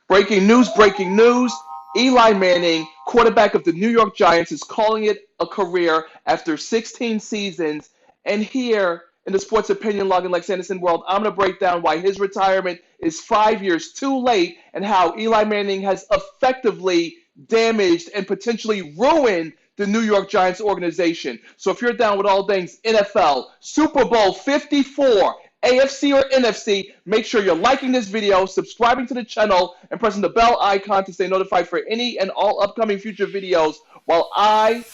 Breaking news, breaking news. Eli Manning, quarterback of the New York Giants, is calling it a career after 16 seasons. And here in the Sports Opinion Log in LexAnderson World, I'm going to break down why his retirement is 5 years too late and how Eli Manning has effectively damaged and potentially ruined the New York Giants organization. So if you're down with all things NFL, Super Bowl 54, AFC or NFC, make sure you're liking this video, subscribing to the channel, and pressing the bell icon to stay notified for any and all upcoming future videos while I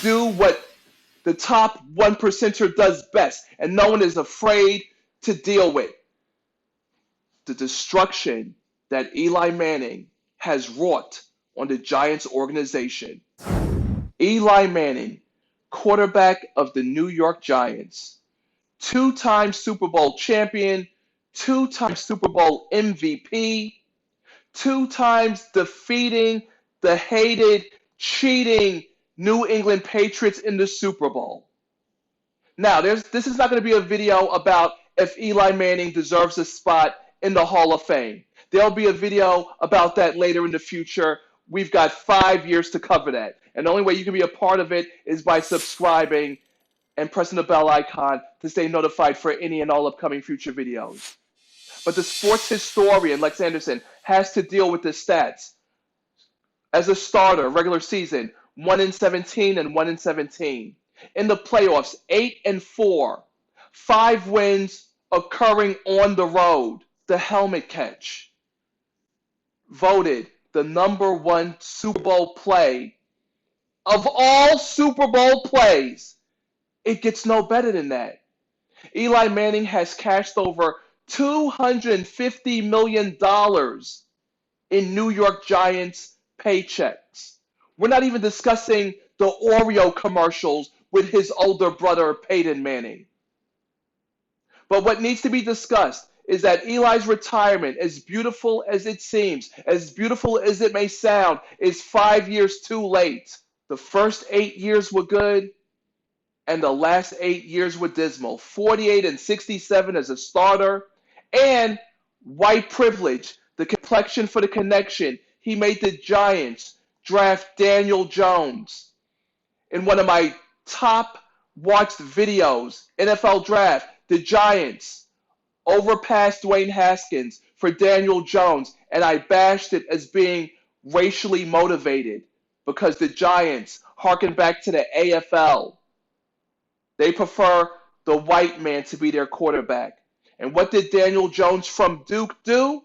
do what the top 1%er does best and no one is afraid to deal with. The destruction that Eli Manning has wrought on the Giants organization. Eli Manning, quarterback of the New York Giants, two-time Super Bowl champion, two-time Super Bowl MVP, two times defeating the hated, cheating New England Patriots in the Super Bowl. Now, this is not going to be a video about if Eli Manning deserves a spot in the Hall of Fame. There'll be a video about that later in the future. We've got 5 years to cover that. And the only way you can be a part of it is by subscribing and pressing the bell icon to stay notified for any and all upcoming future videos. But the sports historian, Lex Anderson, has to deal with the stats. As a starter, regular season, 1-17 and 1-17. In the playoffs, 8-4. 5 wins occurring on the road. The helmet catch. Voted the #1 Super Bowl play of all Super Bowl plays. It gets no better than that. Eli Manning has cashed over $250 million in New York Giants paychecks. We're not even discussing the Oreo commercials with his older brother, Peyton Manning. But what needs to be discussed is that Eli's retirement, as beautiful as it seems, as beautiful as it may sound, is 5 years too late. The first 8 years were good, and the last 8 years were dismal. 48-67 as a starter, and white privilege, the complexion for the connection. He made the Giants draft Daniel Jones. In one of my top watched videos, NFL Draft, the Giants overpassed Dwayne Haskins for Daniel Jones, and I bashed it as being racially motivated because the Giants harken back to the AFL. They prefer the white man to be their quarterback. And what did Daniel Jones from Duke do?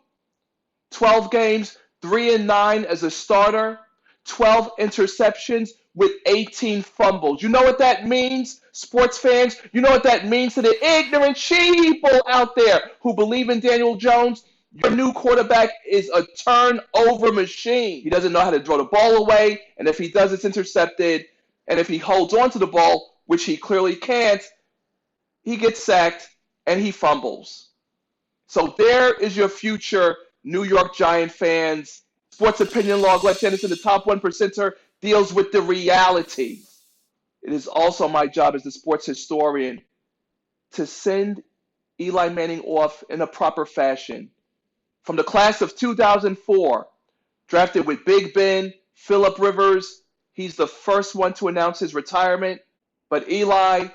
12 games, 3-9 as a starter, 12 interceptions with 18 fumbles. You know what that means, sports fans? You know what that means to the ignorant sheeple out there who believe in Daniel Jones? Your new quarterback is a turnover machine. He doesn't know how to throw the ball away, and if he does, it's intercepted. And if he holds on to the ball, which he clearly can't, he gets sacked and he fumbles. So there is your future, New York Giant fans. Sports Opinion Log, LexAnderson, the top 1%er, deals with the reality. It is also my job as the sports historian to send Eli Manning off in a proper fashion. From the class of 2004, drafted with Big Ben, Phillip Rivers, he's the first one to announce his retirement. But Eli,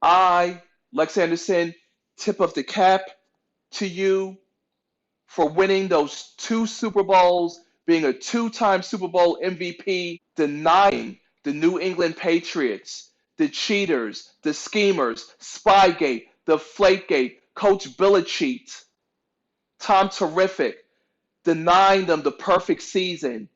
Lex Anderson, tip of the cap to you for winning those 2 Super Bowls, being a 2-time Super Bowl MVP, denying the New England Patriots, the cheaters, the schemers, Spygate, the Flakegate, Coach Belichick, Tom Terrific, denying them the perfect season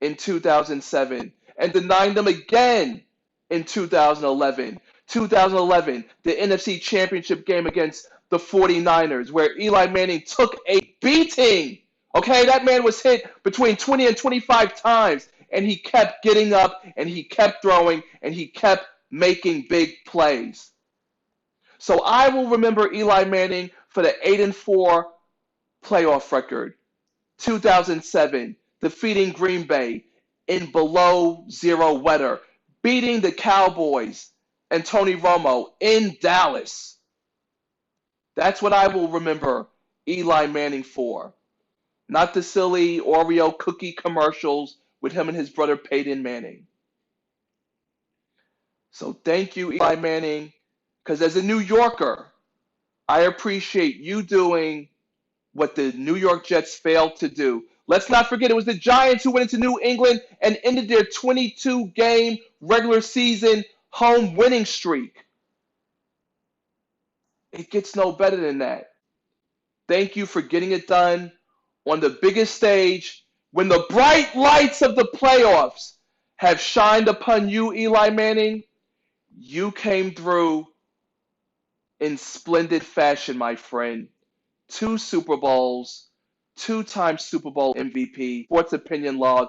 in 2007, and denying them again in 2011. 2011, the NFC Championship game against the 49ers, where Eli Manning took a beating. Okay, that man was hit between 20 and 25 times, and he kept getting up, and he kept throwing, and he kept making big plays. So I will remember Eli Manning for the 8-4 playoff record. 2007, defeating Green Bay in below zero weather, beating the Cowboys and Tony Romo in Dallas. That's what I will remember Eli Manning for. not the silly Oreo cookie commercials with him and his brother Peyton Manning. So thank you, Eli Manning, because as a New Yorker, I appreciate you doing what the New York Jets failed to do. Let's not forget it was the Giants who went into New England and ended their 22-game regular season home winning streak. It gets no better than that. Thank you for getting it done on the biggest stage when the bright lights of the playoffs have shined upon you, Eli Manning. You came through in splendid fashion, my friend. 2 Super Bowls, two-time Super Bowl MVP, Sports Opinion Log,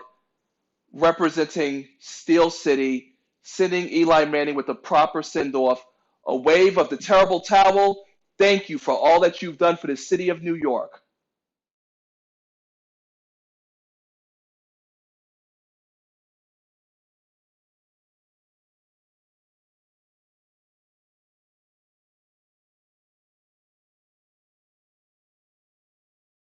representing Steel City, sending Eli Manning with a proper send-off, a wave of the terrible towel. Thank you for all that you've done for the city of New York.